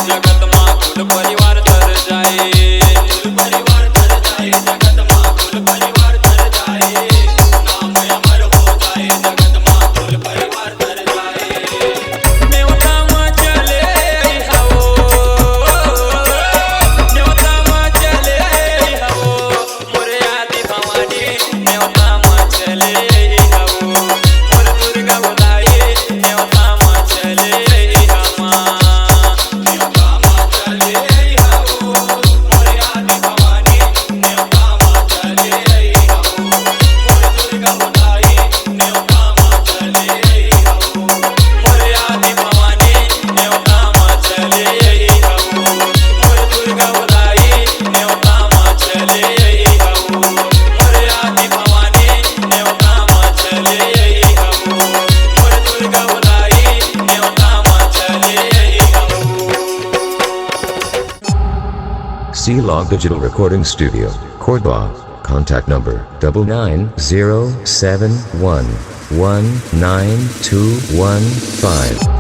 जगत माँ कुल परिवार तर जाए, कुल परिवार तर जाए, जगत माँ कुल परिवार तर जाए, नाम अमर हो जाए, जगत माँ कुल परिवार तर जाए। न्योता माँ चले हवो, न्योता माँ चले हवो, मोरे आदि भवानी न्योता माँ चले हवो, मोर दुर्गा बुलाए न्योता माँ चले हमा, न्योता माँ चले हवो, मोरे आदि भवानी न्योता माँ चले हवो, मोर दुर्गा बुलाए न्योता माँ चले हवो, मोरे आदि भवानी न्योता माँ चले हवो, मोर दुर्गा बुलाए न्योता माँ चले हवो, मोरे आदि भवानी न्योता माँ चले हवो, मोर दुर्गा बुलाए न्योता माँ चले हवो। C-Log Digital Recording Studio, Cordoba. Contact number 99071192215.